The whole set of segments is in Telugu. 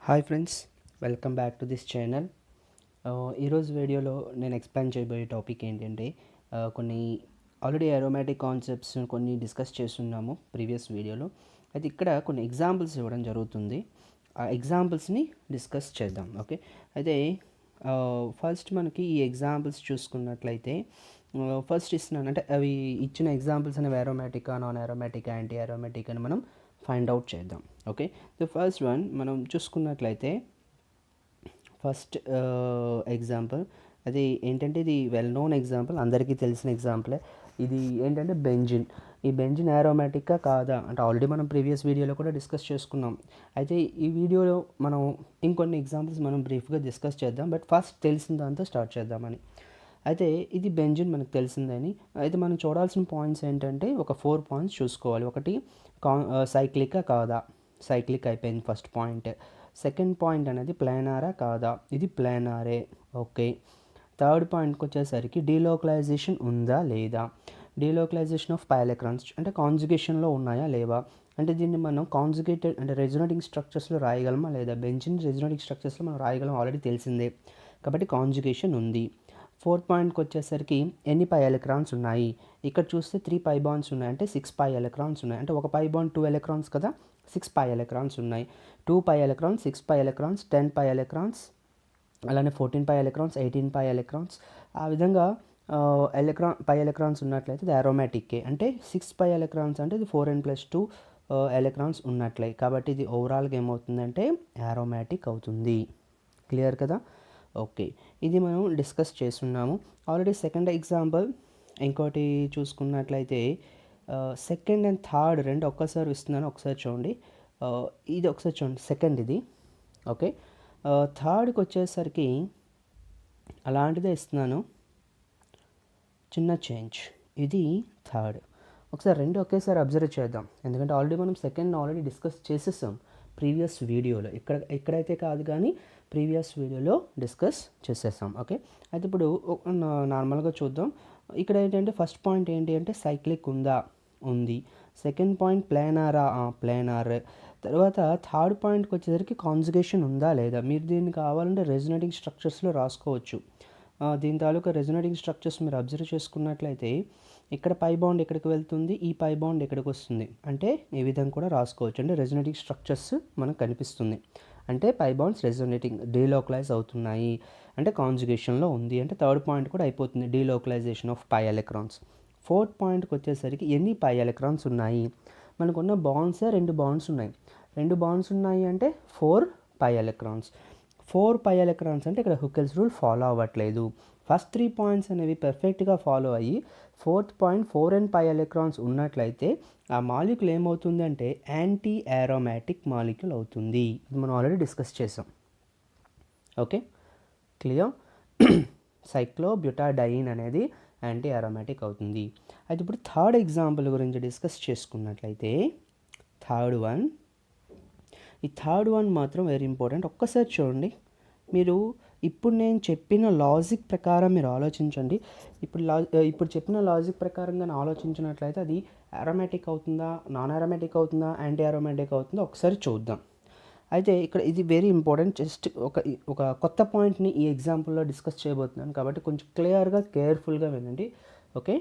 Hi friends, welcome back to this channel. ఈరోజు వీడియోలో నేను ఎక్స్ప్లెయిన్ చేయబోయే టాపిక్ ఏంటంటే కొన్ని ఆల్రెడీ అరోమాటిక్ కాన్సెప్ట్స్ కొన్ని డిస్కస్ చేస్తున్నాము ప్రీవియస్ వీడియోలో. అయితే ఇక్కడ కొన్ని ఎగ్జాంపుల్స్ ఇవ్వడం జరుగుతుంది. ఆ ఎగ్జాంపుల్స్ని డిస్కస్ చేద్దాం. ఓకే, అయితే ఫస్ట్ మనకి ఈ ఎగ్జాంపుల్స్ చూసుకున్నట్లయితే ఫస్ట్ ఇస్తున్నాను అంటే అవి ఇచ్చిన ఎగ్జాంపుల్స్ అనేవి అరోమాటికా, నాన్ అరోమాటిక్, యాంటీ అరోమాటిక్ అని మనం ఫైండ్ అవుట్ చేద్దాం. ఓకే, ద ఫస్ట్ వన్ మనం చూసుకున్నట్లయితే ఫస్ట్ ఎగ్జాంపుల్ అది ఏంటంటే ఇది వెల్ నోన్ ఎగ్జాంపుల్, అందరికీ తెలిసిన ఎగ్జాంపులే. ఇది ఏంటంటే బెంజిన్. ఈ బెంజిన్ అరోమాటిక్గా కాదా అంటే ఆల్రెడీ మనం ప్రీవియస్ వీడియోలో కూడా డిస్కస్ చేసుకున్నాం. అయితే ఈ వీడియోలో మనం ఇంకొన్ని ఎగ్జాంపుల్స్ మనం బ్రీఫ్గా డిస్కస్ చేద్దాం, బట్ ఫస్ట్ తెలిసిన దాంతో స్టార్ట్ చేద్దామని. అయితే ఇది బెంజిన్ మనకు తెలిసిందని. అయితే మనం చూడాల్సిన పాయింట్స్ ఏంటంటే ఒక 4 పాయింట్స్ చూసుకోవాలి. ఒకటి సైక్లికా కాదా, సైక్లిక్ అయిపోయింది ఫస్ట్ పాయింట్. సెకండ్ పాయింట్ అనేది ప్లానారా కాదా, ఇది ప్లానారే. ఓకే, థర్డ్ పాయింట్కి వచ్చేసరికి డీలోకలైజేషన్ ఉందా లేదా, డీలోకలైజేషన్ ఆఫ్ పైఎలెక్ట్రాన్స్ అంటే కాంజుగేషన్లో ఉన్నాయా లేవా, అంటే దీన్ని మనం కాంజుగేటెడ్ అంటే రెజొనేటింగ్ స్ట్రక్చర్స్లో రాయగలమా లేదా. బెంజిన్ రెజొనేటింగ్ స్ట్రక్చర్స్లో మనం రాయగలం, ఆల్రెడీ తెలిసిందే కాబట్టి కాంజుగేషన్ ఉంది. ఫోర్త్ పాయింట్కి వచ్చేసరికి ఎన్ని పై ఎలక్ట్రాన్స్ ఉన్నాయి, ఇక్కడ చూస్తే 3 పై బాండ్స్ ఉన్నాయి, అంటే 6 పై ఎలక్ట్రాన్స్ ఉన్నాయి. అంటే ఒక పై బాండ్ 2 ఎలక్ట్రాన్స్ కదా, 6 పై ఎలక్ట్రాన్స్ ఉన్నాయి. 2 pi electrons, 6 pi electrons, 10 pi electrons, అలానే 14 పై ఎలక్ట్రాన్స్, 18 పై ఎలక్ట్రాన్స్. ఆ విధంగా పై ఎలక్ట్రాన్స్ ఉన్నట్లయితే ఇది అరోమాటిక్కే. అంటే 6 పై ఎలక్ట్రాన్స్ అంటే ఇది 4n+2 ఎలక్ట్రాన్స్ ఉన్నట్లే, కాబట్టి ఇది ఓవరాల్గా ఏమవుతుందంటే అరోమాటిక్ అవుతుంది. క్లియర్ కదా. ఓకే, ఇది మనం డిస్కస్ చేస్తున్నాము ఆల్రెడీ. సెకండ్ ఎగ్జాంపుల్ ఇంకోటి చూసుకున్నట్లయితే సెకండ్ అండ్ థర్డ్ రెండు ఒక్కసారి ఇస్తున్నాను, ఒకసారి చూడండి. ఇది ఒకసారి చూడండి, సెకండ్ ఇది. ఓకే, థర్డ్కి వచ్చేసరికి అలాంటిదే ఇస్తున్నాను, చిన్న చేంజ్. ఇది థర్డ్. ఒకసారి రెండు ఒకేసారి అబ్జర్వ్ చేద్దాం, ఎందుకంటే ఆల్రెడీ మనం సెకండ్ ఆల్రెడీ డిస్కస్ చేసేసాం ప్రీవియస్ వీడియోలో. ఇక్కడైతే కాదు కానీ ప్రీవియస్ వీడియోలో డిస్కస్ చేసేసాం. ఓకే, అయితే ఇప్పుడు నార్మల్గా చూద్దాం. ఇక్కడ ఏంటంటే ఫస్ట్ పాయింట్ ఏంటి అంటే సైక్లిక్ ఉందా, ఉంది. సెకండ్ పాయింట్ ప్లానారా, ప్లానార్. తర్వాత థర్డ్ పాయింట్కి వచ్చేసరికి కాంజుగేషన్ ఉందా లేదా. మీరు దీన్ని కావాలంటే రెజొనేటింగ్ స్ట్రక్చర్స్లో రాసుకోవచ్చు. దీని తాలూకా రెజొనేటింగ్ స్ట్రక్చర్స్ మీరు అబ్జర్వ్ చేసుకున్నట్లయితే ఇక్కడ పై బాండ్ ఎక్కడికి వెళ్తుంది, ఈ పై బాండ్ ఎక్కడికి వస్తుంది, అంటే ఈ విధంగా కూడా రాసుకోవచ్చు. అంటే రెజొనేటింగ్ స్ట్రక్చర్స్ మనకు కనిపిస్తుంది, అంటే పై బాండ్స్ రెజొనేటింగ్ డీలోకలైజ్ అవుతున్నాయి, అంటే కాంజుగేషన్లో ఉంది. అంటే థర్డ్ పాయింట్ కూడా అయిపోతుంది, delocalisation of pi electrons. Fourth పాయింట్కి వచ్చేసరికి ఎన్ని పై ఎలక్ట్రాన్స్ ఉన్నాయి, మనకున్న బాండ్సే 2 బాండ్స్ ఉన్నాయి. 2 బాండ్స్ ఉన్నాయి అంటే 4 పై ఎలక్ట్రాన్స్. 4 పై ఎలక్ట్రాన్స్ అంటే ఇక్కడ హుకెల్స్ రూల్ ఫాలో అవ్వట్లేదు. ఫస్ట్ 3 పాయింట్స్ అనేవి పర్ఫెక్ట్గా ఫాలో అయ్యి ఫోర్త్ పాయింట్ 4n పై ఎలక్ట్రాన్స్ ఉన్నట్లయితే ఆ మాలిక్యూల్ ఏమవుతుంది అంటే యాంటీ అరోమాటిక్ మాలిక్యూల్ అవుతుంది. ఇది మనం ఆల్రెడీ డిస్కస్ చేసాం. Okay, clear. సైక్లోబ్యూటాడైన్ అనేది యాంటీ అరోమాటిక్ అవుతుంది. అయితే ఇప్పుడు థర్డ్ ఎగ్జాంపుల్ గురించి డిస్కస్ చేసుకున్నట్లయితే థర్డ్ వన్, ఈ థర్డ్ వన్ మాత్రం వెరీ ఇంపార్టెంట్. ఒక్కసారి చూడండి, మీరు ఇప్పుడు నేను చెప్పిన లాజిక్ ప్రకారం మీరు ఆలోచించండి. ఇప్పుడు చెప్పిన లాజిక్ ప్రకారంగా ఆలోచించినట్లయితే అది అరోమాటిక్ అవుతుందా, నాన్ అరోమాటిక్ అవుతుందా, యాంటీ అరోమాటిక్ అవుతుందా ఒకసారి చూద్దాం. అయితే ఇక్కడ ఇది వెరీ ఇంపార్టెంట్. జస్ట్ ఒక కొత్త పాయింట్ని ఈ ఎగ్జాంపుల్లో డిస్కస్ చేయబోతున్నాను, కాబట్టి కొంచెం క్లియర్గా కేర్ఫుల్గా వినండి. ఓకే,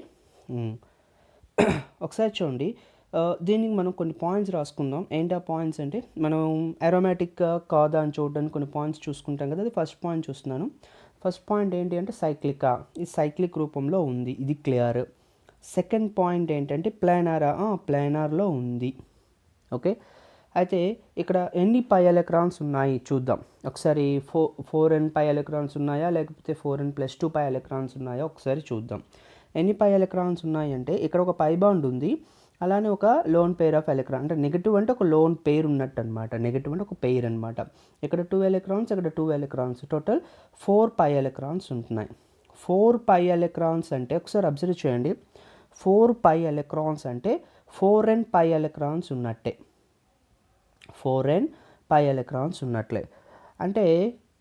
ఒకసారి చూడండి. దీనికి మనం కొన్ని పాయింట్స్ రాసుకుందాం. ఏంటి ఆ పాయింట్స్ అంటే మనం అరోమాటిక్ కాదా అని చూడడానికి కొన్ని పాయింట్స్ చూసుకుంటాం కదా. అది ఫస్ట్ పాయింట్ చూస్తున్నాను. ఫస్ట్ పాయింట్ ఏంటి అంటే సైక్లికా, ఇది సైక్లిక్ రూపంలో ఉంది, ఇది క్లియర్. సెకండ్ పాయింట్ ఏంటంటే ప్లానారా, ప్లానార్లో ఉంది. ఓకే, అయితే ఇక్కడ ఎన్ని పై ఎలక్ట్రాన్స్ ఉన్నాయి చూద్దాం ఒకసారి. 4n పై ఎలక్ట్రాన్స్ ఉన్నాయా లేకపోతే 4n+2 పై ఎలక్ట్రాన్స్ ఉన్నాయా ఒకసారి చూద్దాం. ఎన్ని పై ఎలక్ట్రాన్స్ ఉన్నాయి అంటే ఇక్కడ ఒక పై బాండ్ ఉంది, అలానే ఒక లోన్ పెయిర్ ఆఫ్ ఎలక్ట్రాన్, అంటే నెగిటివ్ అంటే ఒక లోన్ పెయిర్ ఉన్నట్టు అనమాట. నెగిటివ్ అంటే ఒక పెయిర్ అనమాట. ఇక్కడ 2 ఎలక్ట్రాన్స్, ఇక్కడ 2 ఎలక్ట్రాన్స్, టోటల్ 4 పై ఎలక్ట్రాన్స్ ఉంటున్నాయి. 4 పై ఎలక్ట్రాన్స్ అంటే ఒకసారి అబ్జర్వ్ చేయండి. 4 పై ఎలక్ట్రాన్స్ అంటే 4n పై ఎలక్ట్రాన్స్ ఉన్నట్టే, 4n పై ఎలక్ట్రాన్స్ ఉన్నట్లే. అంటే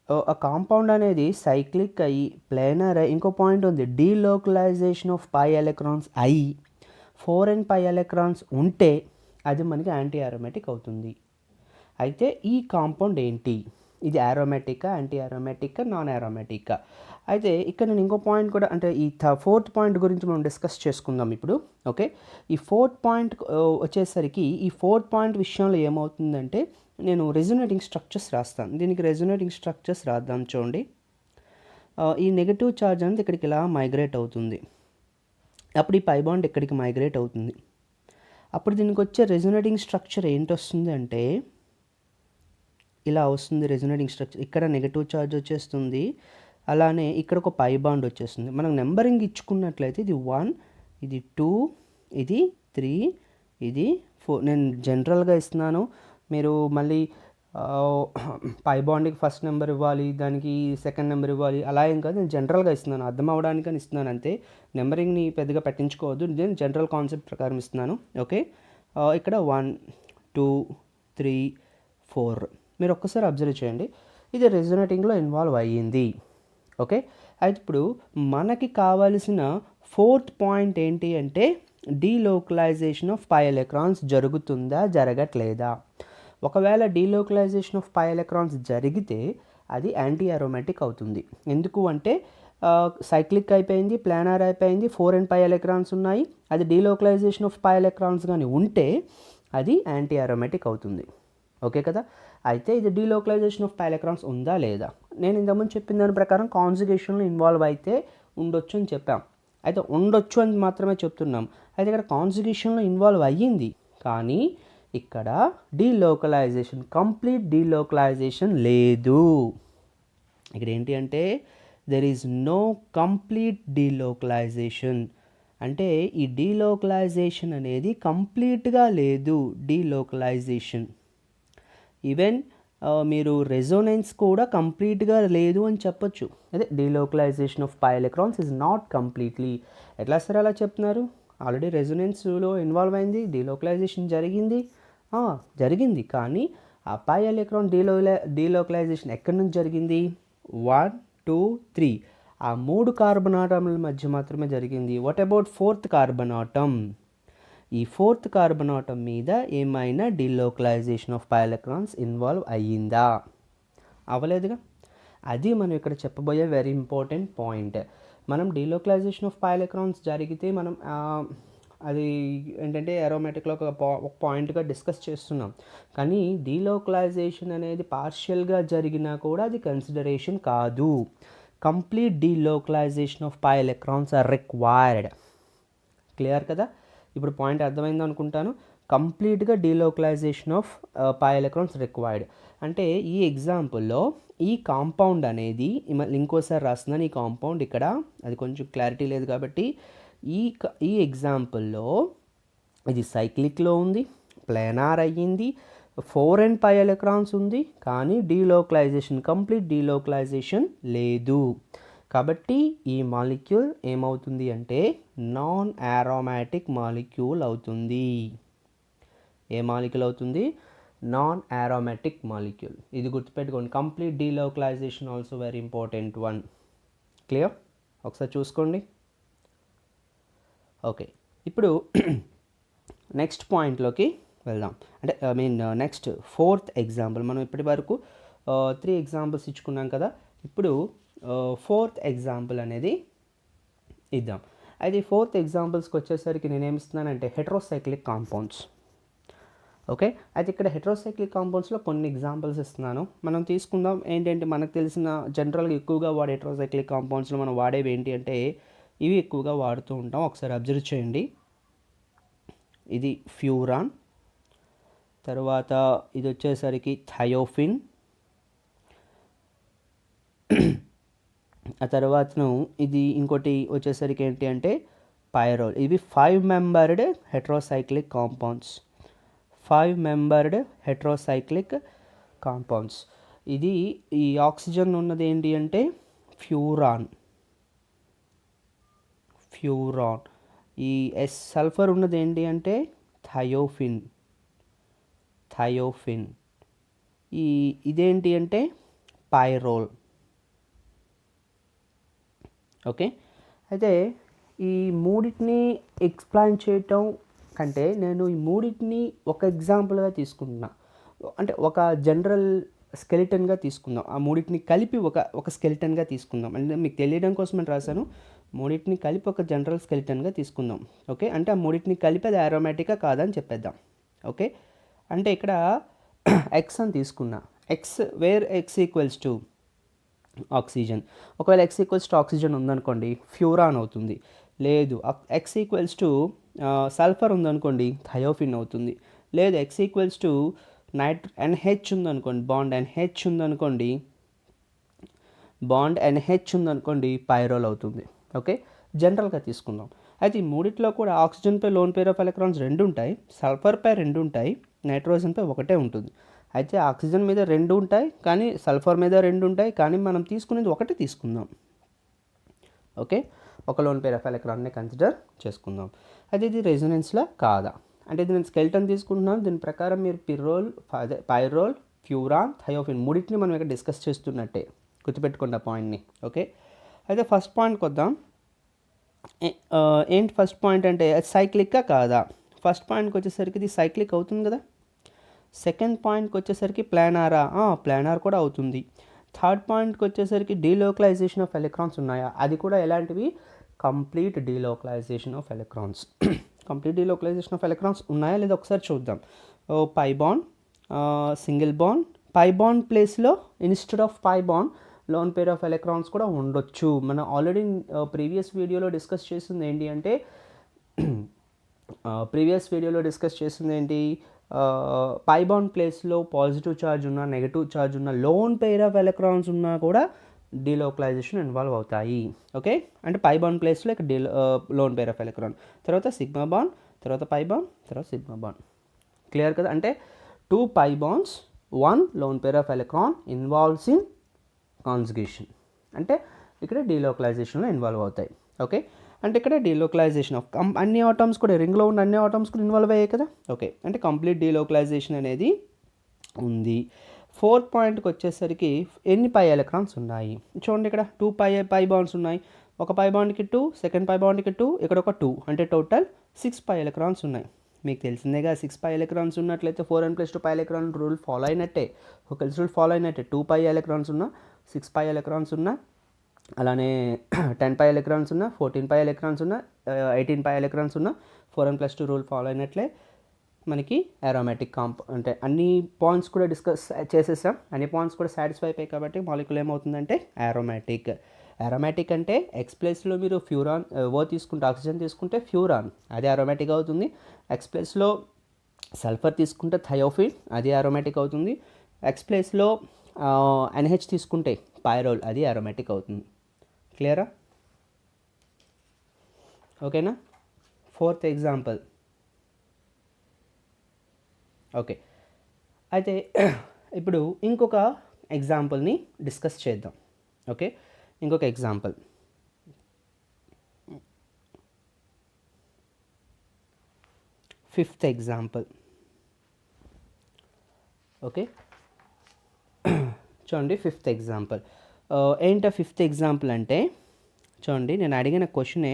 ఆ కాంపౌండ్ అనేది సైక్లిక్ అయ్యి ప్లానర్ అయ్యి, ఇంకో పాయింట్ ఉంది డీలోకలైజేషన్ ఆఫ్ పై ఎలక్ట్రాన్స్ అయ్యి 4n పై ఎలక్ట్రాన్స్ ఉంటే అది మనకి యాంటీ అరోమాటిక్ అవుతుంది. అయితే ఈ కాంపౌండ్ ఏంటి, ఇది అరోమాటికా, యాంటీ అరోమాటికా, నాన్ అరోమాటికా? అయితే ఇక్కడ నేను ఇంకో పాయింట్ కూడా, అంటే ఈ ఫోర్త్ పాయింట్ గురించి మనం డిస్కస్ చేసుకుందాం ఇప్పుడు. ఓకే, ఈ ఫోర్త్ పాయింట్ వచ్చేసరికి, ఈ ఫోర్త్ పాయింట్ విషయంలో ఏమవుతుందంటే నేను రెజొనేటింగ్ స్ట్రక్చర్స్ రాస్తాను. దీనికి రెజొనేటింగ్ స్ట్రక్చర్స్ రాద్దాం. చూడండి, ఈ నెగటివ్ ఛార్జ్ అనేది ఇక్కడికి ఇలా మైగ్రేట్ అవుతుంది, అప్పుడు ఈ పై బాండ్ ఇక్కడికి మైగ్రేట్ అవుతుంది. అప్పుడు దీనికి వచ్చే రెజొనేటింగ్ స్ట్రక్చర్ ఏంటి వస్తుంది అంటే ఇలా వస్తుంది. రెజొనేటింగ్ స్ట్రక్చర్ ఇక్కడ నెగటివ్ ఛార్జ్ వచ్చేస్తుంది, అలానే ఇక్కడ ఒక పై బాండ్ వచ్చేస్తుంది. మనం నెంబరింగ్ ఇచ్చుకున్నట్లయితే ఇది 1, ఇది 2, ఇది 3, ఇది 4. నేను జనరల్గా ఇస్తున్నాను, మీరు మళ్ళీ పై బాండ్కి ఫస్ట్ నెంబర్ ఇవ్వాలి, దానికి సెకండ్ నెంబర్ ఇవ్వాలి, అలా ఏం కాదు. నేను జనరల్గా ఇస్తున్నాను, అర్థం అవ్వడానికి అని ఇస్తున్నాను అంతే. నెంబరింగ్ని పెద్దగా పట్టించుకోవద్దు, నేను జనరల్ కాన్సెప్ట్ ప్రకారం ఇస్తున్నాను. ఓకే, ఇక్కడ 1, 2, 3, 4 మీరు ఒక్కసారి అబ్జర్వ్ చేయండి, ఇది రెజొనేటింగ్లో ఇన్వాల్వ్ అయ్యింది. ఓకే, అయితే ఇప్పుడు మనకి కావాల్సిన ఫోర్త్ పాయింట్ ఏంటి అంటే డీలోకలైజేషన్ ఆఫ్ పై ఎలక్ట్రాన్స్ జరుగుతుందా, జరగట్లేదా? ఒకవేళ డీలోకలైజేషన్ ఆఫ్ పై ఎలక్ట్రాన్స్ జరిగితే అది యాంటీ అరోమాటిక్ అవుతుంది. ఎందుకు అంటే సైక్లిక్ అయిపోయింది, ప్లానార్ అయిపోయింది, 4 and 5 ఎలక్ట్రాన్స్ ఉన్నాయి. అది డీలోకలైజేషన్ ఆఫ్ పై ఎలక్ట్రాన్స్ కానీ ఉంటే అది యాంటీ అరోమాటిక్ అవుతుంది. ఓకే కదా? అయితే ఇది డీలోకలైజేషన్ ఆఫ్ పై ఎలక్ట్రాన్స్ ఉందా లేదా? నేను ఇంతకుముందు చెప్పిన దాని ప్రకారం కాన్జుగేషన్లో ఇన్వాల్వ్ అయితే ఉండొచ్చు అని చెప్పాం. అయితే ఉండొచ్చు అని మాత్రమే చెప్తున్నాం. అయితే ఇక్కడ కాన్జుగేషన్లో ఇన్వాల్వ్ అయ్యింది, కానీ ఇక్కడ డీలోకలైజేషన్, కంప్లీట్ డీలోకలైజేషన్ లేదు. ఇక్కడ ఏంటి అంటే there is no complete delocalisation. అంటే ఈ డీలోకలైజేషన్ అనేది కంప్లీట్గా లేదు. డీలోకలైజేషన్ ఈవెన్ మీరు రెజోనెన్స్ కూడా కంప్లీట్గా లేదు అని చెప్పొచ్చు. అదే delocalisation of pi electrons is not completely. ఎట్లా సరే అలా చెప్తున్నారు? ఆల్రెడీ రెజొనెన్స్లో ఇన్వాల్వ్ అయింది, డీలోకలైజేషన్ జరిగింది, కానీ ఆ పై ఎలక్ట్రాన్ డీలోకలైజేషన్ ఎక్కడి నుంచి జరిగింది? 1, 2, 3 ఆ 3 కార్బన్ ఆటంల మధ్య మాత్రమే జరిగింది. What about 4th carbon atom? ఈ 4th కార్బన్ ఆటం మీద ఏమైనా delocalisation of pi electrons involve అయ్యిందా? అవ్వలేదుగా. అది మనం ఇక్కడ చెప్పబోయే వెరీ ఇంపార్టెంట్ పాయింట్. మనం డీలోకలైజేషన్ ఆఫ్ పై ఎలక్ట్రాన్స్ జరిగితే మనం అది ఏంటంటే అరోమాటిక్లో ఒక పాయింట్గా డిస్కస్ చేస్తున్నాం. కానీ డీలోకలైజేషన్ అనేది పార్షియల్గా జరిగినా కూడా అది కన్సిడరేషన్ కాదు. Complete delocalisation of pi electrons are required. Clear కదా? ఇప్పుడు పాయింట్ అర్థమైంది అనుకుంటాను. కంప్లీట్గా delocalisation of pi electrons required అంటే ఈ ఎగ్జాంపుల్లో ఈ కాంపౌండ్ అనేది ఇంకోసారి రాస్తున్నాను. ఈ కాంపౌండ్ ఇక్కడ అది కొంచెం క్లారిటీ లేదు కాబట్టి ఈ ఎగ్జాంపుల్లో ఇది సైక్లిక్లో ఉంది, ప్లానార్ అయ్యింది, 4 and 5 ఎలక్ట్రాన్స్ ఉంది, కానీ డీలోకలైజేషన్, కంప్లీట్ డీలోకలైజేషన్ లేదు. కాబట్టి ఈ మాలిక్యూల్ ఏమవుతుంది అంటే నాన్ అరోమాటిక్ మాలిక్యూల్ అవుతుంది. ఏ మాలిక్యూల్ అవుతుంది? Non aromatic molecule. ఇది గుర్తుపెట్టుకోండి. Complete delocalisation also very important one. Clear? ఒకసారి చూసుకోండి. ఓకే, ఇప్పుడు నెక్స్ట్ పాయింట్లోకి వెళ్దాం. అంటే నెక్స్ట్ 4th ఎగ్జాంపుల్. మనం ఇప్పటి వరకు 3 ఎగ్జాంపుల్స్ ఇచ్చుకున్నాం కదా. ఇప్పుడు 4th ఎగ్జాంపుల్ అనేది ఇద్దాం. అయితే 4th ఎగ్జాంపుల్స్కి వచ్చేసరికి నేనేమి ఇస్తున్నానంటే హెట్రోసైక్లిక్ కాంపౌండ్స్. ఓకే, అయితే ఇక్కడ హెట్రోసైక్లిక్ కాంపౌండ్స్లో కొన్ని ఎగ్జాంపుల్స్ ఇస్తున్నాను. మనం తీసుకుందాం. ఏంటంటే మనకు తెలిసిన జనరల్గా ఎక్కువగా వాడే హెట్రోసైక్లిక్ కాంపౌండ్స్లో మనం వాడేవి ఏంటి అంటే ఇవి ఎక్కువగా వాడుతూ ఉంటాం. ఒకసారి అబ్జర్వ్ చేయండి. ఇది ఫ్యూరాన్, తర్వాత ఇది వచ్చేసరికి థయోఫిన్, ఆ తర్వాతను ఇది ఇంకోటి వచ్చేసరికి ఏంటి అంటే పైరోల్. ఇవి 5-membered heterocyclic compounds. 5-membered heterocyclic compounds. ఇది ఈ ఆక్సిజన్ ఉన్నది ఏంటి అంటే ఫ్యూరాన్. ఈ సల్ఫర్ ఉన్నది ఏంటి అంటే థయోఫిన్. ఇదేంటి అంటే పైరోల్. ఓకే, అయితే ఈ మూడింటిని ఎక్స్ప్లెయిన్ చేయటం కంటే నేను ఈ మూడింటిని ఒక ఎగ్జాంపుల్గా తీసుకుంటున్నా. అంటే ఒక జనరల్ స్కెలిటన్గా తీసుకుందాం. ఆ మూడింటిని కలిపి ఒక స్కెలిటన్గా తీసుకుందాం. అంటే మీకు తెలియడం కోసం నేను రాశాను. మూడింటిని కలిపి ఒక జనరల్ స్కెలిటన్గా తీసుకుందాం. ఓకే, అంటే ఆ మూడింటిని కలిపి అది అరోమాటికా కాదని చెప్పేద్దాం. ఓకే, అంటే ఇక్కడ ఎక్స్ అని తీసుకున్నా. X where X equals to oxygen. ఒకవేళ ఎక్స్ ఈక్వల్స్ టు ఆక్సిజన్ ఉందనుకోండి ఫ్యూరాన్ అవుతుంది. లేదు ఎక్స్ ఈక్వల్స్ టు సల్ఫర్ ఉందనుకోండి థయోఫిన్ అవుతుంది. లేదు ఎక్స్ ఈక్వల్స్ టు NH ఉందనుకోండి బాండ్ NH ఉందనుకోండి పైరోల్ అవుతుంది. ఓకే, జనరల్గా తీసుకుందాం. అయితే ఈ మూడిట్లో కూడా ఆక్సిజన్పై లోన్ పేర్ ఆఫ్ ఎలక్ట్రాన్స్ 2 ఉంటాయి, సల్ఫర్పై 2 ఉంటాయి, నైట్రోజన్పై 1 ఉంటుంది. అయితే ఆక్సిజన్ మీద 2 ఉంటాయి కానీ సల్ఫర్ మీద 2 ఉంటాయి, కానీ మనం తీసుకునేది 1 తీసుకుందాం. ఓకే, ఒక లోన్ పేర్ ఆఫ్ ఎలక్ట్రాన్ని కన్సిడర్ చేసుకుందాం. అయితే ఇది రెజొనెన్స్లా కాదా అంటే ఇది నేను స్కెల్టన్ తీసుకుంటున్నాను. దీని ప్రకారం మీరు పైరోల్, ఫ్యూరాన్, థయోఫిన్ మూడింటిని మనం ఇక్కడ డిస్కస్ చేస్తున్నట్టే, గుర్తుపెట్టుకోండి ఆ పాయింట్ని. ఓకే, అయితే ఫస్ట్ పాయింట్కి వద్దాం. ఏంటి ఫస్ట్ పాయింట్ అంటే సైక్లిక్గా కాదా? ఫస్ట్ పాయింట్కి వచ్చేసరికి ఇది సైక్లిక్ అవుతుంది కదా. సెకండ్ పాయింట్కి వచ్చేసరికి ప్లానార్ కూడా అవుతుంది. థర్డ్ పాయింట్కి వచ్చేసరికి డీలోకలైజేషన్ ఆఫ్ ఎలక్ట్రాన్స్ ఉన్నాయా? అది కూడా ఎలాంటివి? Complete delocalisation of electrons. Complete delocalisation of electrons ఉన్నాయా లేదా ఒకసారి చూద్దాం. Pi bond, single bond, pi bond ప్లేస్లో instead of pi bond lone pair of electrons కూడా ఉండొచ్చు. మనం ఆల్రెడీ ప్రీవియస్ వీడియోలో డిస్కస్ చేసింది ఏంటి పై బాండ్ ప్లేస్లో పాజిటివ్ ఛార్జ్ ఉన్న, నెగటివ్ ఛార్జ్ ఉన్న, లోన్ పేర్ ఆఫ్ ఎలక్ట్రాన్స్ ఉన్నా కూడా డీలోకలైజేషన్ ఇన్వాల్వ్ అవుతాయి. ఓకే, అంటే పై బాండ్ ప్లేస్లో ఇక్కడ లోన్ పేర్ ఆఫ్ ఎలక్ట్రాన్, తర్వాత సిగ్మా బాండ్, తర్వాత పై బాండ్, తర్వాత సిగ్మా బాండ్. క్లియర్ కదా? అంటే 2 pi bonds, 1 lone pair of electron involves in conjugation, అంటే ఇక్కడ డీలోకలైజేషన్లో ఇన్వాల్వ్ అవుతాయి. ఓకే, అంటే ఇక్కడ డీలోకలైజేషన్ ఆఫ్ అన్ని ఆటమ్స్ కూడా, రింగ్లో ఉన్న అన్ని ఆటమ్స్ కూడా ఇన్వాల్వ్ అయ్యాయి కదా. ఓకే, అంటే కంప్లీట్ డీలోకలైజేషన్ అనేది ఉంది. ఫోర్త్ పాయింట్కి వచ్చేసరికి ఎన్ని పై ఎలక్ట్రాన్స్ ఉన్నాయి చూడండి. ఇక్కడ 2 పై బాండ్స్ ఉన్నాయి. ఒక పై బాండ్కి 2, సెకండ్ పై బాండ్కి 2, ఇక్కడ ఒక 2, అంటే టోటల్ 6 పై ఎలక్ట్రాన్స్ ఉన్నాయి. మీకు తెలిసిందేగా 6 పై ఎలక్ట్రాన్స్ ఉన్నట్లయితే 4n+2 పై ఎలక్ట్రాన్ రూల్ ఫాలో అయినట్టే, హుకెల్స్ రూల్ ఫాలో అయినట్టే. 2 పై ఎలక్ట్రాన్స్ ఉన్నా, 6 పై ఎలక్ట్రాన్స్ ఉన్నా, అలానే 10 పై ఎలక్ట్రాన్స్ ఉన్నా, 14 పై ఎలక్ట్రాన్స్ ఉన్నా, 18 పై ఎలక్ట్రాన్స్ ఉన్నా, 4n+2 రూల్ ఫాలో అయినట్లే మనకి అరోమాటిక్ అంటే అన్ని పాయింట్స్ కూడా డిస్కస్ చేసేసాం. అన్ని పాయింట్స్ కూడా సాటిస్ఫై అయిపోయాయి కాబట్టి మాలిక్యూల్ ఏమవుతుందంటే అరోమాటిక్ అంటే ఎక్స్ ప్లేస్లో మీరు ఫ్యూరాన్ తీసుకుంటే, ఆక్సిజన్ తీసుకుంటే ఫ్యూరాన్, అది అరోమాటిక్ అవుతుంది. ఎక్స్ ప్లేస్లో సల్ఫర్ తీసుకుంటే థయోఫిన్, అది అరోమాటిక్ అవుతుంది. ఎక్స్ ప్లేస్లో NH తీసుకుంటే పైరోల్, అది అరోమాటిక్ అవుతుంది. క్లియరా? ఓకేనా? Fourth example. ఓకే, అయితే ఇప్పుడు ఇంకొక ఎగ్జాంపుల్ని డిస్కస్ చేద్దాం. ఓకే, ఇంకొక ఎగ్జాంపుల్. Fifth example. ఓకే, చూడండి ఫిఫ్త్ ఎగ్జాంపుల్. ఏంటో ఫిఫ్త్ ఎగ్జాంపుల్ అంటే చూడండి, నేను అడిగిన క్వశ్చనే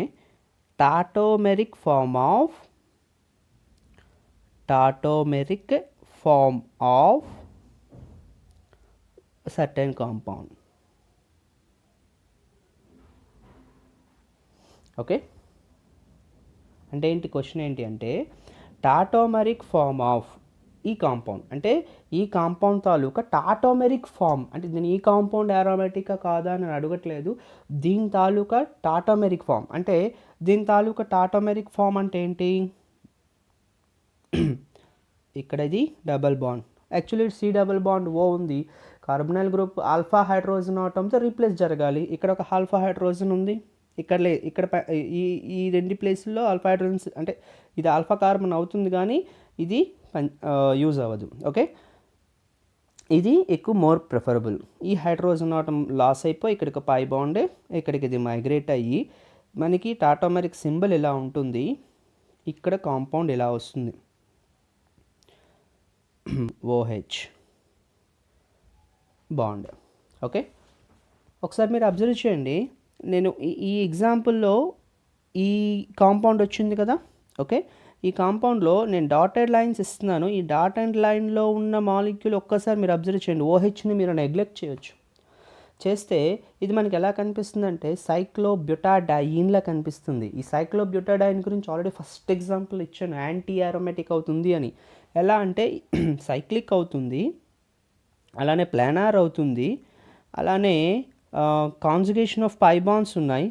tautomeric form of certain compound. Okay, అంటే ఏంటి క్వశ్చన్ ఏంటి అంటే టాటోమెరిక్ ఫార్మ్ ఆఫ్ ఈ కాంపౌండ్, అంటే ఈ కాంపౌండ్ తాలూకా టాటోమెరిక్ ఫార్మ్, అంటే దీని ఈ కాంపౌండ్ అరోమాటికా కాదా అని అడగట్లేదు. దీని తాలూకా టాటోమెరిక్ ఫార్మ్, అంటే దీని తాలూకా టాటోమెరిక్ ఫార్మ్ అంటే ఏంటి? ఇక్కడ ఇది double bond, actually C double bond O ఉంది, కార్బొనైల్ గ్రూప్ ఆల్ఫా హైడ్రోజన్ ఆటంతో రీప్లేస్ జరగాలి. ఇక్కడ ఒక ఆల్ఫా హైడ్రోజన్ ఉంది, ఇక్కడ ఇక్కడ ఈ రెండు ప్లేసుల్లో ఆల్ఫా హైడ్రోజన్స్, అంటే ఇది ఆల్ఫా కార్బన్ అవుతుంది కానీ ఇది యూజ్ అవ్వదు. ఓకే, ఇది ఎక్కువ మోర్ ప్రిఫరబుల్. ఈ హైడ్రోజన్ ఆటం లాస్ అయిపోయి ఇక్కడికి పై బాండ్, ఇక్కడికి ఇది మైగ్రేట్ అయ్యి మనకి టాటోమెరిక్ సింబల్ ఇలా ఉంటుంది, ఇక్కడ కాంపౌండ్ ఇలా వస్తుంది OH బాండ్. ఓకే, ఒకసారి మీరు అబ్జర్వ్ చేయండి, నేను ఈ ఎగ్జాంపుల్లో ఈ కాంపౌండ్ వచ్చింది కదా. ఓకే, ఈ కాంపౌండ్లో నేను డాటెడ్ లైన్స్ ఇస్తున్నాను. ఈ డాటెడ్ లైన్లో ఉన్న మాలిక్యూల్ ఒక్కసారి మీరు అబ్జర్వ్ చేయండి. ఓహెచ్ని మీరు నెగ్లెక్ట్ చేయొచ్చు. చేస్తే ఇది మనకి ఎలా కనిపిస్తుందంటే సైక్లోబ్యూటాడైన్లా కనిపిస్తుంది. ఈ సైక్లోబ్యూటాడైన్ గురించి ఆల్రెడీ ఫస్ట్ ఎగ్జాంపుల్ ఇచ్చాను, యాంటీ ఆరోమేటిక్ అవుతుంది అని. ఎలా అంటే సైక్లిక్ అవుతుంది, అలానే ప్లానార్ అవుతుంది, అలానే కాన్జుగేషన్ ఆఫ్ పై బాండ్స్ ఉన్నాయి,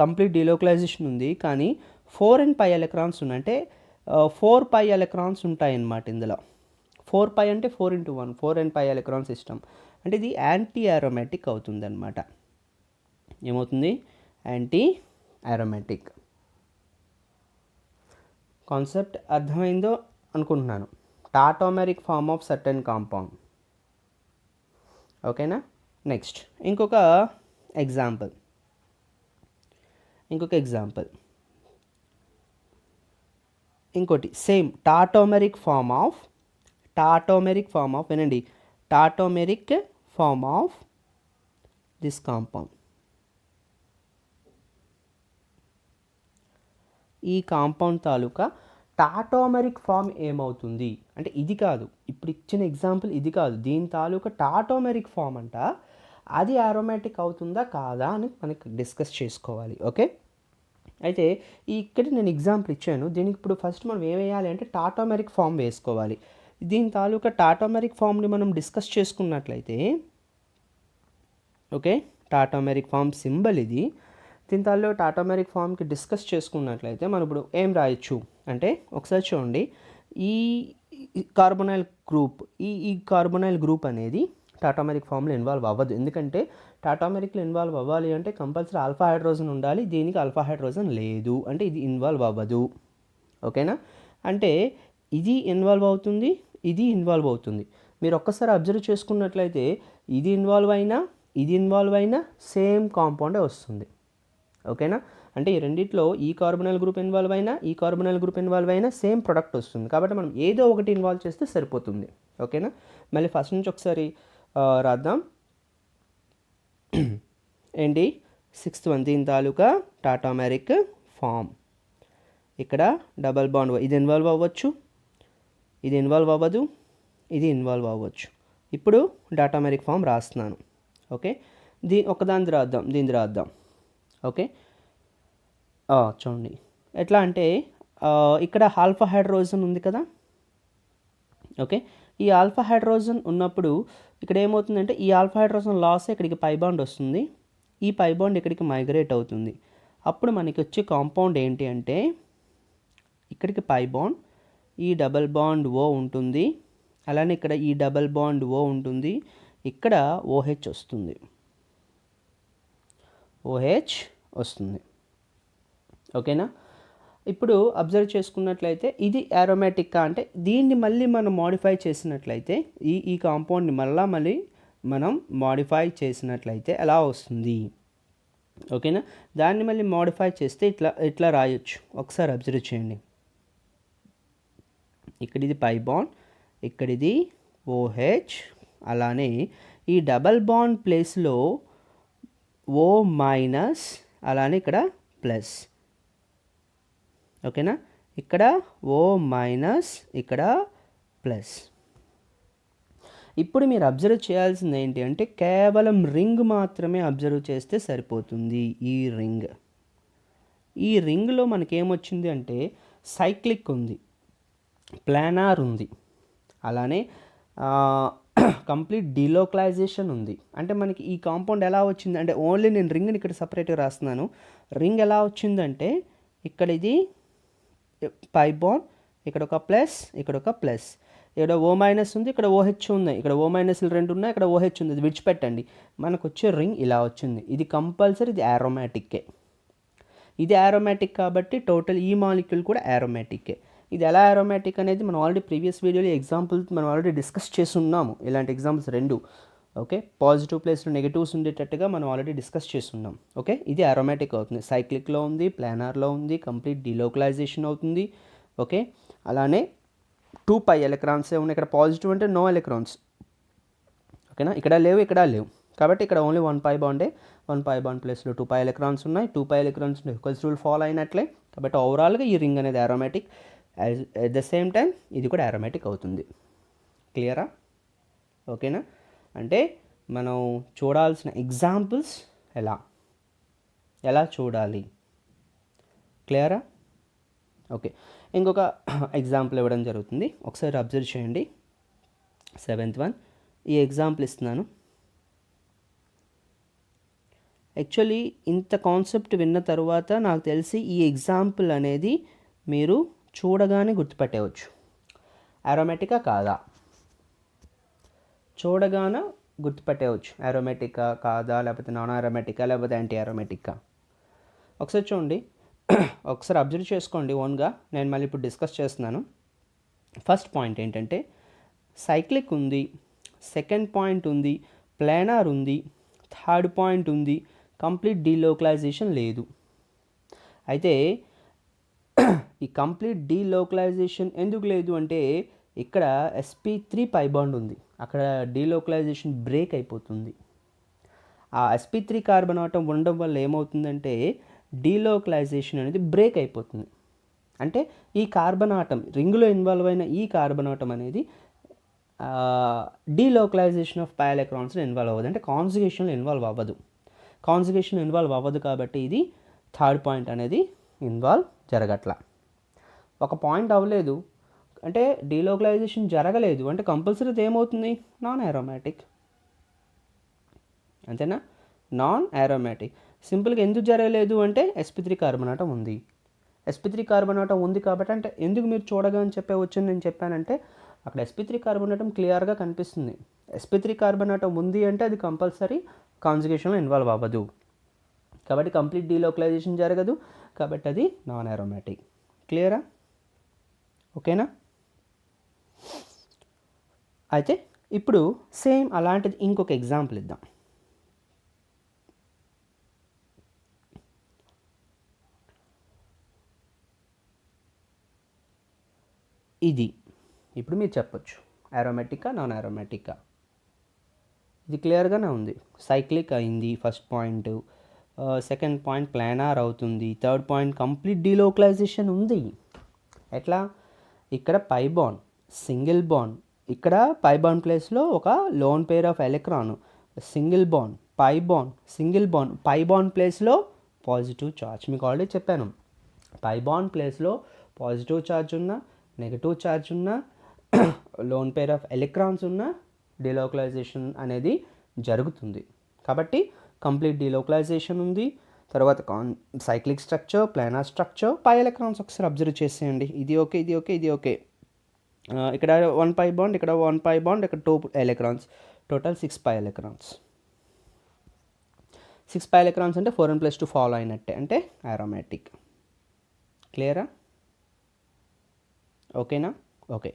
కంప్లీట్ డీలోకలైజేషన్ ఉంది, కానీ 4 and pi ఎలక్ట్రాన్స్ ఉన్నాయి. అంటే 4 pi ఎలక్ట్రాన్స్ ఉంటాయి అన్నమాట ఇందులో. 4 pi అంటే 4 into 1, 4 and pi electron system. అంటే ఇది యాంటీ ఆరోమేటిక్ అవుతుంది అనమాట. ఏమవుతుంది? Anti aromatic. కాన్సెప్ట్ అర్థమైందో అనుకుంటున్నాను. Tautomeric form of certain compound. ఓకేనా? నెక్స్ట్ ఇంకొక ఎగ్జాంపుల్. ఇంకోటి సేమ్ టాటోమెరిక్ ఫార్మ్ ఆఫ్ వినండి, tautomeric form of this compound. ఈ కాంపౌండ్ తాలూకా టాటోమెరిక్ ఫామ్ ఏమవుతుంది అంటే ఇది కాదు, ఇప్పుడు ఇచ్చిన ఎగ్జాంపుల్ ఇది కాదు, దీని తాలూకా టాటోమెరిక్ ఫామ్ అంట. అది ఆరోమేటిక్ అవుతుందా కాదా అని మనకి డిస్కస్ చేసుకోవాలి. ఓకే, అయితే ఇక్కడ నేను ఎగ్జాంపుల్ ఇచ్చాను. దీనికి ఇప్పుడు ఫస్ట్ మనం ఏం వేయాలి అంటే టాటోమెరిక్ ఫామ్ వేసుకోవాలి. దీని తాలూకా టాటోమెరిక్ ఫామ్ని మనం డిస్కస్ చేసుకున్నట్లయితే, ఓకే, టాటోమెరిక్ ఫామ్ సింబల్ ఇది. దీని తాలూకా టాటోమెరిక్ ఫామ్కి డిస్కస్ చేసుకున్నట్లయితే మనం ఇప్పుడు ఏం రాయొచ్చు అంటే ఒకసారి చూడండి. ఈ కార్బొనైల్ గ్రూప్ అనేది టాటోమెరిక్ ఫామ్లో ఇన్వాల్వ్ అవ్వదు. ఎందుకంటే టాటోమెరిక్లో ఇన్వాల్వ్ అవ్వాలి అంటే కంపల్సరీ ఆల్ఫా హైడ్రోజన్ ఉండాలి. దీనికి ఆల్ఫా హైడ్రోజన్ లేదు, అంటే ఇది ఇన్వాల్వ్ అవ్వదు. ఓకేనా? అంటే ఇది ఇన్వాల్వ్ అవుతుంది, ఇది ఇన్వాల్వ్ అవుతుంది. మీరు ఒక్కసారి అబ్జర్వ్ చేసుకున్నట్లయితే ఇది ఇన్వాల్వ్ అయినా సేమ్ కాంపౌండే వస్తుంది. ఓకేనా? అంటే ఈ రెండిట్లో ఈ కార్బొనైల్ గ్రూప్ ఇన్వాల్వ్ అయినా సేమ్ ప్రొడక్ట్ వస్తుంది. కాబట్టి మనం ఏదో ఒకటి ఇన్వాల్వ్ చేస్తే సరిపోతుంది. ఓకేనా? మళ్ళీ ఫస్ట్ నుంచి ఒకసారి రాద్దాం. ఏంటి 6th వన్, దీని తాలూకా టాటోమెరిక్ ఫామ్. ఇక్కడ డబల్ బాండ్, ఇది ఇన్వాల్వ్ అవ్వచ్చు, ఇది ఇన్వాల్వ్ అవ్వదు, ఇది ఇన్వాల్వ్ అవ్వచ్చు. ఇప్పుడు టాటోమెరిక్ ఫామ్ రాస్తున్నాను. ఓకే, ఒకదాని రాద్దాం. ఓకే, చూడండి ఎట్లా అంటే ఇక్కడ ఆల్ఫా హైడ్రోజన్ ఉంది కదా. ఓకే, ఈ ఆల్ఫా హైడ్రోజన్ ఉన్నప్పుడు ఇక్కడ ఏమవుతుందంటే ఈ ఆల్ఫా హైడ్రోజన్ లాస్ ఇక్కడికి పై బాండ్ వస్తుంది, ఈ పై బాండ్ ఇక్కడికి మైగ్రేట్ అవుతుంది. అప్పుడు మనకి వచ్చే కాంపౌండ్ ఏంటి అంటే ఇక్కడికి పై బాండ్, ఈ డబల్ బాండ్ ఓ ఉంటుంది, అలానే ఇక్కడ ఈ డబల్ బాండ్ ఓ ఉంటుంది, ఇక్కడ ఓహెచ్ వస్తుంది. ఓకేనా? ఇప్పుడు అబ్జర్వ్ చేసుకున్నట్లయితే ఇది ఆరోమేటిక్ అంటే దీన్ని మళ్ళీ మనం మాడిఫై చేసినట్లయితే ఈ కాంపౌండ్ని మళ్ళీ మనం మాడిఫై చేసినట్లయితే ఎలా వస్తుంది? ఓకేనా? దాన్ని మళ్ళీ మాడిఫై చేస్తే ఇట్లా రాయొచ్చు. ఒకసారి అబ్జర్వ్ చేయండి. ఇక్కడ ఇది పై బాండ్, ఇక్కడ ఇది ఓహెచ్, అలానే ఈ డబల్ బాండ్ ప్లేస్లో ఓ మైనస్, అలానే ఇక్కడ ప్లస్. ఓకేనా? ఇక్కడ ఓ మైనస్, ఇక్కడ ప్లస్. ఇప్పుడు మీరు అబ్జర్వ్ చేయాల్సింది ఏంటి అంటే కేవలం రింగ్ మాత్రమే అబ్జర్వ్ చేస్తే సరిపోతుంది. ఈ రింగ్లో మనకేమొచ్చింది అంటే సైక్లిక్ ఉంది, ప్లానార్ ఉంది, అలానే కంప్లీట్ డీలోకలైజేషన్ ఉంది. అంటే మనకి ఈ కాంపౌండ్ ఎలా వచ్చింది అంటే ఓన్లీ నేను రింగ్ని ఇక్కడ సపరేట్గా రాస్తున్నాను. రింగ్ ఎలా వచ్చిందంటే ఇక్కడ ఇది పై బాండ్, ఇక్కడ ఒక ప్లస్, ఇక్కడ ఒక ప్లస్, ఇక్కడ ఓ మైనస్ ఉంది, ఇక్కడ ఓహెచ్ ఉంది, ఇక్కడ ఓ మైనస్లు 2 ఉన్నాయి, ఇక్కడ ఓహెచ్ ఉంది. ఇది విడిచిపెట్టండి, మనకు వచ్చే రింగ్ ఇలా వచ్చింది. ఇది కంపల్సరీ ఇది ఆరోమాటిక్కే. ఇది ఆరోమాటిక్ కాబట్టి టోటల్ ఈ మాలిక్యూల్ కూడా ఆరోమాటిక్కే. ఇది ఎలా ఆరోమాటిక్ అనేది మనం ఆల్రెడీ ప్రీవియస్ వీడియోలో ఎగ్జాంపుల్స్ మనం ఆల్రెడీ డిస్కస్ చేస్తున్నాము. ఇలాంటి ఎగ్జాంపుల్స్ 2. ఓకే, పాజిటివ్ ప్లేస్లో నెగిటివ్స్ ఉండేటట్టుగా మనం ఆల్రెడీ డిస్కస్ చేస్తున్నాం. ఓకే, ఇది ఆరోమాటిక్ అవుతుంది, సైక్లిక్లో ఉంది, ప్లానార్లో ఉంది, కంప్లీట్ డీలోకలైజేషన్ అవుతుంది. ఓకే, అలానే 2 pi ఎలక్ట్రాన్సే ఉన్నాయి. ఇక్కడ పాజిటివ్ అంటే నో ఎలక్ట్రాన్స్. ఓకేనా, ఇక్కడ లేవు కాబట్టి ఇక్కడ ఓన్లీ 1 pi బాండే. 1 pi బాండ్ ప్లేస్లో 2 pi ఎలక్ట్రాన్స్ ఉన్నాయి. 2 pi electrons equals rule follow అయినట్లే కాబట్టి ఓవరాల్గా ఈ రింగ్ అనేది aromatic, at the same time ఇది కూడా అరోమాటిక్ అవుతుంది. క్లియరా? ఓకేనా? అంటే మనం చూడాల్సిన ఎగ్జాంపుల్స్ ఎలా చూడాలి? క్లియరా? ఓకే, ఇంకొక ఎగ్జాంపుల్ ఇవ్వడం జరుగుతుంది, ఒకసారి అబ్జర్వ్ చేయండి. 7th వన్, ఈ ఎగ్జాంపుల్ ఇస్తున్నాను. యాక్చువల్లీ ఇంత కాన్సెప్ట్ విన్న తర్వాత నాకు తెలిసి ఈ ఎగ్జాంపుల్ అనేది మీరు చూడగానే గుర్తుపెట్టవచ్చు. అరోమాటికా కాదా? చూడగానే గుర్తుపెట్టవచ్చు. అరోమాటికా కాదా, లేకపోతే నాన్ అరోమాటికా, లేకపోతే యాంటీ అరోమాటికా. ఒకసారి చూడండి, ఒకసారి అబ్జర్వ్ చేసుకోండి ఓన్గా. నేను మళ్ళీ ఇప్పుడు డిస్కస్ చేస్తున్నాను. ఫస్ట్ పాయింట్ ఏంటంటే సైక్లిక్ ఉంది, సెకండ్ పాయింట్ ఉంది, ప్లానార్ ఉంది, థర్డ్ పాయింట్ ఉంది, కంప్లీట్ డీలోకలైజేషన్ లేదు. అయితే ఈ కంప్లీట్ డీలోకలైజేషన్ ఎందుకు లేదు అంటే ఇక్కడ sp3 పై బాండ్ ఉంది, అక్కడ డీలోకలైజేషన్ బ్రేక్ అయిపోతుంది. ఆ sp3 కార్బన్ ఆటం ఉండడం వల్ల ఏమవుతుందంటే డీలోకలైజేషన్ అనేది బ్రేక్ అయిపోతుంది. అంటే ఈ కార్బన్ ఆటం, రింగులో ఇన్వాల్వ్ అయిన ఈ కార్బన్ ఆటం అనేది డీలోకలైజేషన్ ఆఫ్ పై ఎలక్ట్రాన్స్లో ఇన్వాల్వ్ అవ్వదు, అంటే కాన్జుగేషన్లో ఇన్వాల్వ్ అవ్వదు. కాన్జుగేషన్ ఇన్వాల్వ్ అవ్వదు కాబట్టి ఇది థర్డ్ పాయింట్ అనేది ఇన్వాల్వ్ జరగట్లా. ఒక పాయింట్ అవ్వలేదు అంటే డీలోకలైజేషన్ జరగలేదు అంటే కంపల్సరీ ఏమవుతుంది? Non aromatic. అంతేనా? Non aromatic. సింపుల్గా ఎందుకు జరగలేదు అంటే sp3 కార్బన్ ఆటం ఉంది. sp3 కార్బన్ ఆటం ఉంది కాబట్టి, అంటే ఎందుకు మీరు చూడగా అని చెప్పవచ్చు నేను చెప్పానంటే అక్కడ sp3 కార్బన్ ఆటం క్లియర్గా కనిపిస్తుంది. sp3 కార్బన్ ఆటం ఉంది అంటే అది కంపల్సరీ కాన్జుగేషన్లో ఇన్వాల్వ్ అవ్వదు కాబట్టి కంప్లీట్ డీలోకలైజేషన్ జరగదు కాబట్టి అది నాన్ అరోమాటిక్. క్లియరా? ఓకేనా? అయితే ఇప్పుడు సేమ్ అలాంటిది ఇంకొక ఎగ్జాంపుల్ ఇద్దాం. ఇది ఇప్పుడు మీరు చెప్పొచ్చు అరోమాటికా నాన్ అరోమాటికా. ఇది క్లియర్గానే ఉంది. సైక్లిక్ అయింది first point, second point planar అవుతుంది, థర్డ్ పాయింట్ కంప్లీట్ డీలోకలైజేషన్ ఉంది. ఎట్లా? ఇక్కడ పై బాండ్, సింగిల్ బాండ్, ఇక్కడ పై బాండ్ ప్లేస్లో ఒక lone pair of electron, single bond, pi bond, single bond, pi bond ప్లేస్లో పాజిటివ్ ఛార్జ్. మీకు ఆల్రెడీ చెప్పాను, పై బాండ్ ప్లేస్లో పాజిటివ్ ఛార్జ్ ఉన్న, నెగటివ్ ఛార్జ్ ఉన్న, లోన్ పేర్ ఆఫ్ ఎలక్ట్రాన్స్ ఉన్న డీలోకలైజేషన్ అనేది జరుగుతుంది. కాబట్టి కంప్లీట్ డీలోకలైజేషన్ ఉంది. తర్వాత cyclic structure, planar structure, pi electrons ఒకసారి అబ్జర్వ్ చేసేయండి. ఇది ఓకే, ఇది ఓకే, ఇది ఓకే. ఇక్కడ 1 పై బాండ్, ఇక్కడ 1 పై బాండ్, ఇక్కడ 2 electrons, total 6 pi electrons. 6 pi electrons అంటే 4n+2 ఫాలో అయినట్టే, అంటే అరోమాటిక్. క్లియరా? ఓకేనా? ఓకే.